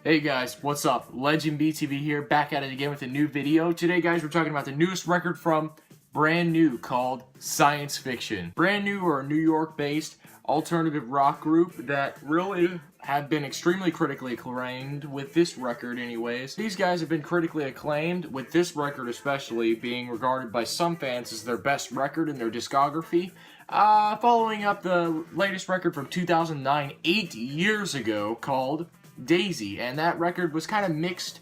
Hey guys, what's up? LegendBTV here, back at it again with a new video. Today guys, we're talking about the newest record from Brand New called Science Fiction. Brand New are a New York based alternative rock group that really have been extremely critically acclaimed with this record anyways. These guys have been critically acclaimed, with this record especially being regarded by some fans as their best record in their discography. Following up the latest record from 2009, 8 years ago, called Daisy, and that record was kind of mixed,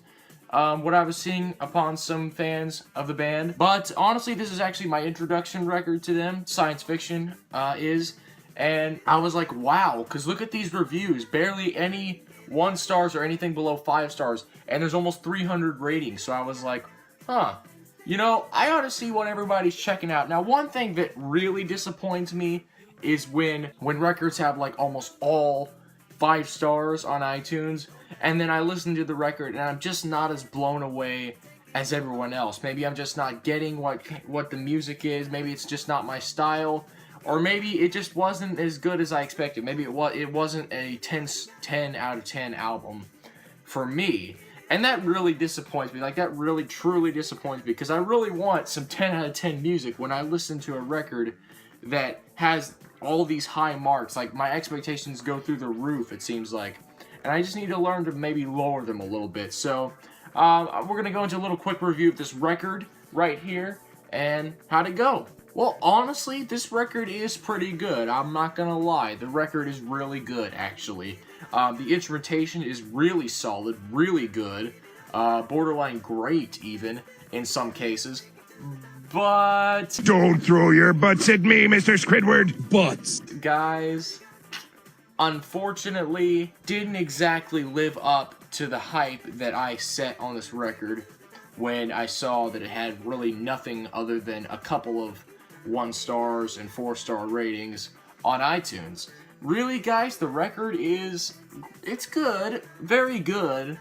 what I was seeing upon some fans of the band. But honestly, this is actually my introduction record to them, Science Fiction is, and I was like, wow, because look at these reviews, barely any 1 stars or anything below 5 stars, and there's almost 300 ratings, so I was like, huh, you know, I ought to see what everybody's checking out. Now, one thing that really disappoints me is when records have like almost all 5 stars on iTunes, and then I listen to the record and I'm just not as blown away as everyone else. Maybe I'm just not getting what the music is. Maybe it's just not my style, or maybe it just wasn't as good as I expected. Maybe it wasn't a 10 out of 10 album for me, and that really disappoints me. Like, that really truly disappoints me, because I really want some 10 out of 10 music when I listen to a record that has all these high marks. Like, my expectations go through the roof, it seems like, and I just need to learn to maybe lower them a little bit. So we're gonna go into a little quick review of this record right here and how'd it go. Well, honestly, this record is pretty good. I'm not gonna lie, the record is really good, actually. The instrumentation is really solid, really good, borderline great even in some cases. But don't throw your butts at me, Mr. Squidward. Butts. Guys, unfortunately, didn't exactly live up to the hype that I set on this record when I saw that it had really nothing other than a couple of 1 stars and 4-star ratings on iTunes. Really, guys, the record it's good, very good.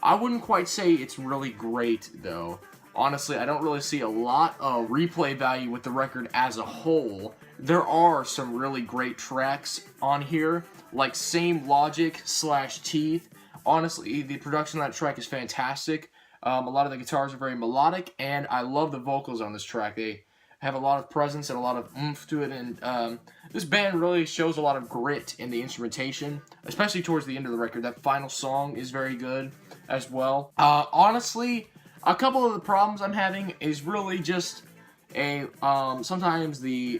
I wouldn't quite say it's really great, though. Honestly, I don't really see a lot of replay value with the record as a whole. There are some really great tracks on here, like Same Logic / Teeth. Honestly, the production on that track is fantastic. A lot of the guitars are very melodic, and I love the vocals on this track. They have a lot of presence and a lot of oomph to it, and this band really shows a lot of grit in the instrumentation, especially towards the end of the record. That final song is very good as well. Honestly, a couple of the problems I'm having is really just sometimes the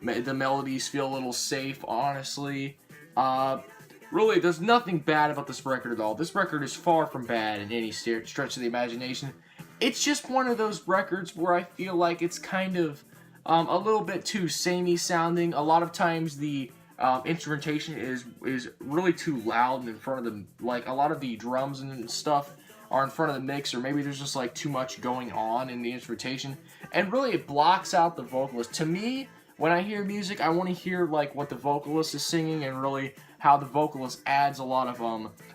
melodies feel a little safe, honestly. Really, there's nothing bad about this record at all. This record is far from bad in any stretch of the imagination. It's just one of those records where I feel like it's kind of a little bit too samey sounding. A lot of times the instrumentation is really too loud and in front of the, like, a lot of the drums and stuff are in front of the mix, or maybe there's just like too much going on in the instrumentation, and really it blocks out the vocalist. To me, when I hear music, I want to hear like what the vocalist is singing, and really how the vocalist adds a lot of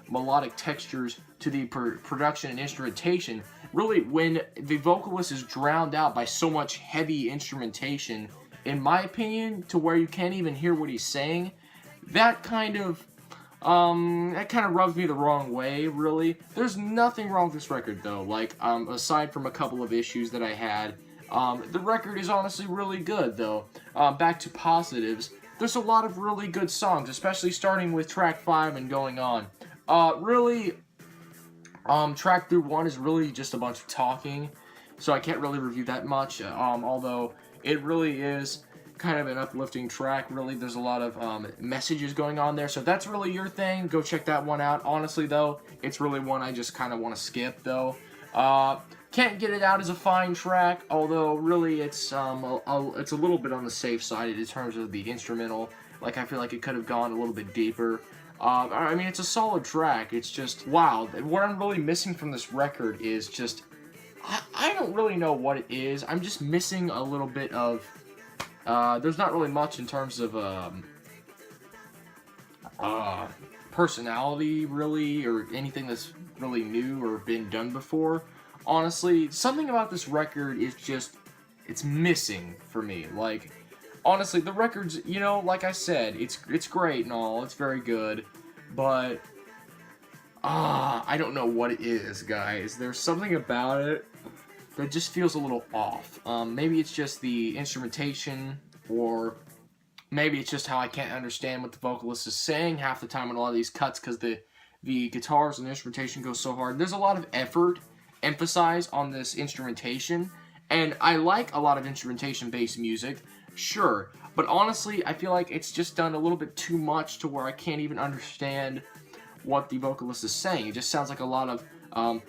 melodic textures to the production and instrumentation. Really, when the vocalist is drowned out by so much heavy instrumentation, in my opinion, to where you can't even hear what he's saying, that kind of rubs me the wrong way, really. There's nothing wrong with this record, though. Like, aside from a couple of issues that I had, the record is honestly really good, though. Back to positives, there's a lot of really good songs, especially starting with track 5 and going on. Really, track through 1 is really just a bunch of talking, so I can't really review that much, although it really is kind of an uplifting track. Really, there's a lot of messages going on there, so if that's really your thing, go check that one out. Honestly, though, it's really one I just kind of want to skip, though. Can't Get It Out is a fine track, although really it's a little bit on the safe side in terms of the instrumental. Like, I feel like it could have gone a little bit deeper. I mean, it's a solid track. It's just, wow, what I'm really missing from this record is just, I don't really know what it is. I'm just missing a little bit of, there's not really much in terms of personality, really, or anything that's really new or been done before. Honestly, something about this record is just, it's missing for me. Like, honestly, the record's, you know, like I said, it's great and all, it's very good, but I I don't know what it is, guys. There's something about it that just feels a little off. Maybe it's just the instrumentation, or maybe it's just how I can't understand what the vocalist is saying half the time in a lot of these cuts, because the guitars and the instrumentation go so hard. There's a lot of effort emphasized on this instrumentation, and I like a lot of instrumentation-based music, sure, but honestly, I feel like it's just done a little bit too much to where I can't even understand what the vocalist is saying. It just sounds like a lot of, and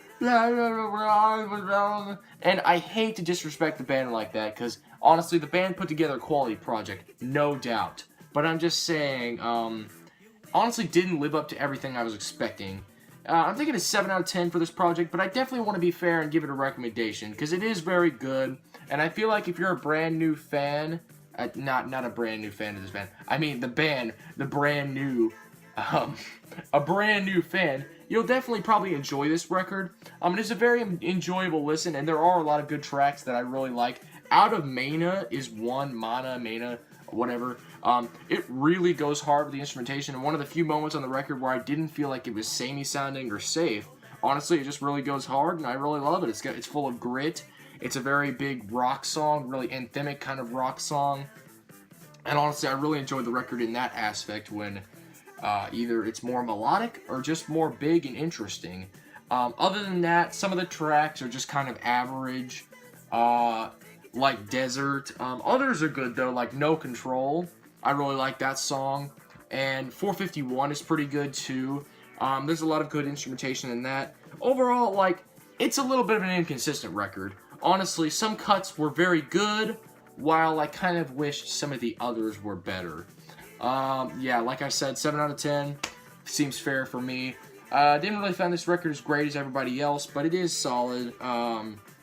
I hate to disrespect the band like that, because honestly, the band put together a quality project, no doubt, but I'm just saying, honestly didn't live up to everything I was expecting. I'm thinking a 7 out of 10 for this project, but I definitely want to be fair and give it a recommendation, because it is very good, and I feel like if you're a brand new fan, not a brand new fan of this band, I mean the band, the brand new, a brand new fan, you'll definitely probably enjoy this record. It is a very enjoyable listen, and there are a lot of good tracks that I really like. Out of Mana is one, Mana, whatever. It really goes hard with the instrumentation, and one of the few moments on the record where I didn't feel like it was samey sounding or safe. Honestly, it just really goes hard, and I really love it. It's full of grit. It's a very big rock song, really anthemic kind of rock song. And honestly, I really enjoyed the record in that aspect, when either it's more melodic or just more big and interesting. Other than that, some of the tracks are just kind of average, like Desert. Others are good though, like No Control. I really like that song. And 451 is pretty good too. There's a lot of good instrumentation in that. Overall, like, it's a little bit of an inconsistent record. Honestly, some cuts were very good, while I kind of wished some of the others were better. Yeah, like I said, 7 out of 10 seems fair for me. Didn't really find this record as great as everybody else, but it is solid.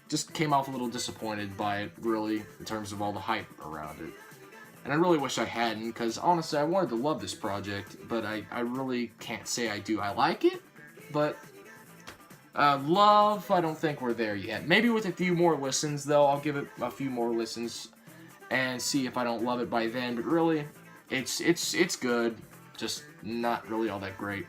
Just came off a little disappointed by it, really, in terms of all the hype around it. And I really wish I hadn't, because honestly, I wanted to love this project, but I really can't say I do. I like it, but love, I don't think we're there yet. Maybe with a few more listens, though. I'll give it a few more listens and see if I don't love it by then, but really, it's good, just not really all that great.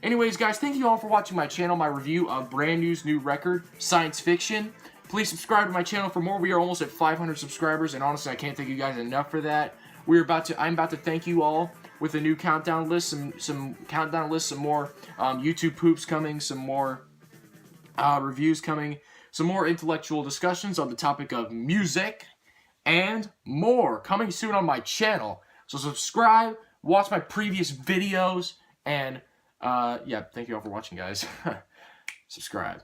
Anyways, guys, thank you all for watching my channel, my review of Brand New's new record, Science Fiction. Please subscribe to my channel for more. We are almost at 500 subscribers, and honestly, I can't thank you guys enough for that. I'm about to thank you all with a new countdown list, some countdown lists, some more YouTube poops coming, some more reviews coming, some more intellectual discussions on the topic of music, and more coming soon on my channel. So subscribe, watch my previous videos, and yeah, thank you all for watching, guys. Subscribe.